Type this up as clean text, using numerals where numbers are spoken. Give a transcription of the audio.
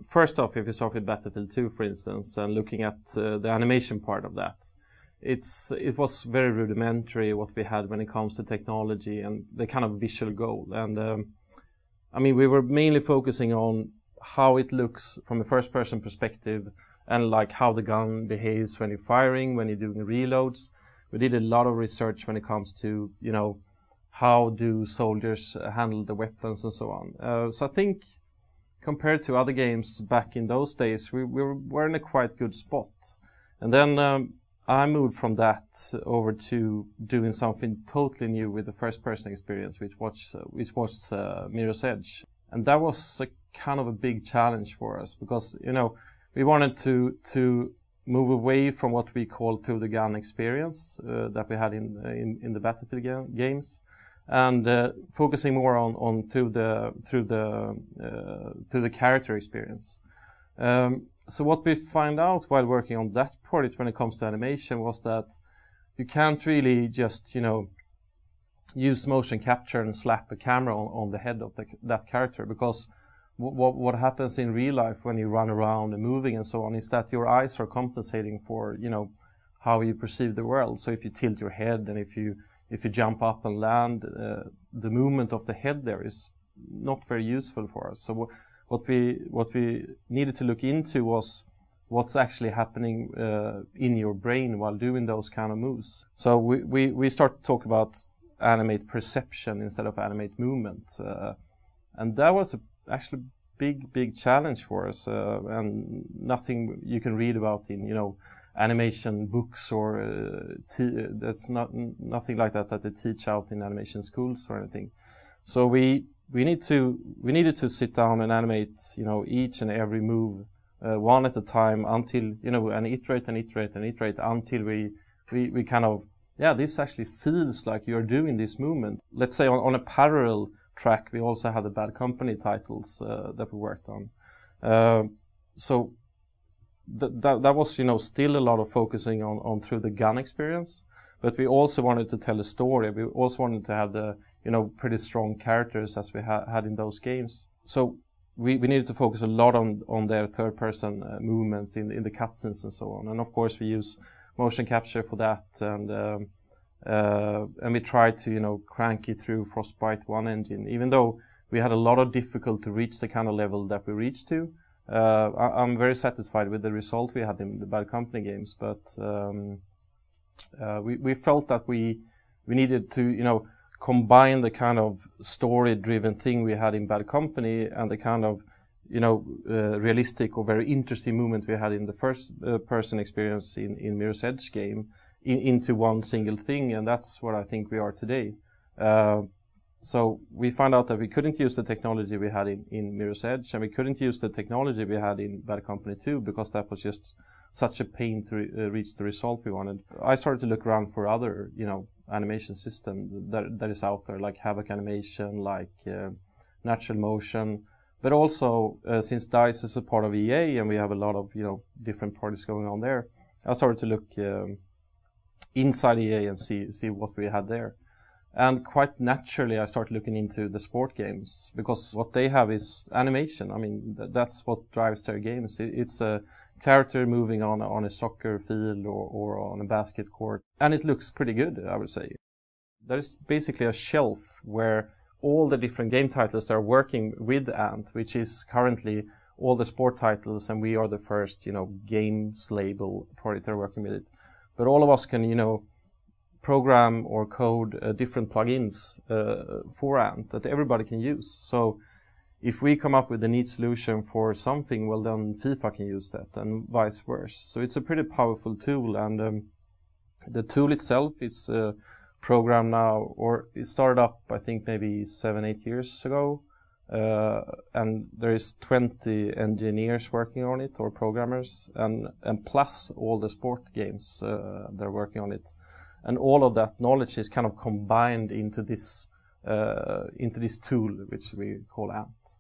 First off, if you start with Battlefield 2, for instance, and looking at the animation part of that, it was very rudimentary what we had when it comes to technology and the kind of visual goal. And I mean, we were mainly focusing on how it looks from a first-person perspective and like how the gun behaves when you're firing, when you're doing reloads. We did a lot of research when it comes to, you know, how do soldiers handle the weapons and so on. So I think compared to other games back in those days, we were in a quite good spot. And then I moved from that over to doing something totally new with the first-person experience, which was Mirror's Edge. And that was a kind of a big challenge for us because, you know, we wanted to move away from what we call through the gun experience that we had in the Battlefield games, and focusing more on through the character experience. So what we find out while working on that project when it comes to animation was that you can't really just, you know, use motion capture and slap a camera on the head of that character, because what happens in real life when you run around and moving and so on is that your eyes are compensating for, you know, how you perceive the world. So if you tilt your head and if you jump up and land, the movement of the head there is not very useful for us. So what we needed to look into was what's actually happening in your brain while doing those kind of moves. So we start to talk about animate perception instead of animate movement, and that was actually big challenge for us, and nothing you can read about in, you know, animation books or that's nothing like that they teach out in animation schools or anything. So we needed to sit down and animate, you know, each and every move one at a time until, you know, and iterate until we kind of, yeah, this actually feels like you're doing this movement. Let's say on a parallel track, we also had the Bad Company titles that we worked on. So that was, you know, still a lot of focusing on through the gun experience, but we also wanted to tell a story. We also wanted to have the, you know, pretty strong characters as we had in those games. So we needed to focus a lot on their third-person movements in the cutscenes and so on. And of course, we use motion capture for that, and we tried to, you know, crank it through Frostbite 1 engine, even though we had a lot of difficulty to reach the kind of level that we reached to. I'm very satisfied with the result we had in the Bad Company games, but we felt that we needed to, you know, combine the kind of story-driven thing we had in Bad Company and the kind of, you know, realistic or very interesting movement we had in the first-person experience in Mirror's Edge game into one single thing, and that's what I think we are today. So we found out that we couldn't use the technology we had in Mirror's Edge, and we couldn't use the technology we had in Bad Company 2 because that was just such a pain to reach the result we wanted. I started to look around for other, you know, animation system that is out there, like Havoc Animation, like Natural Motion, but also since DICE is a part of EA and we have a lot of, you know, different projects going on there, I started to look inside EA and see what we had there. And quite naturally, I started looking into the sport games because what they have is animation. I mean, that's what drives their games. It's a character moving on a soccer field or on a basket court, and it looks pretty good, I would say. There is basically a shelf where all the different game titles that are working with Ant, which is currently all the sport titles, and we are the first, you know, games label project that are working with it. But all of us can, you know, program or code different plugins for Ant that everybody can use. So if we come up with a neat solution for something, well, then FIFA can use that and vice versa. So it's a pretty powerful tool, and the tool itself is programmed now, or it started up I think maybe 7-8 years ago, and there is 20 engineers working on it, or programmers, and plus all the sport games they're working on it. And all of that knowledge is kind of combined into this tool, which we call Ant.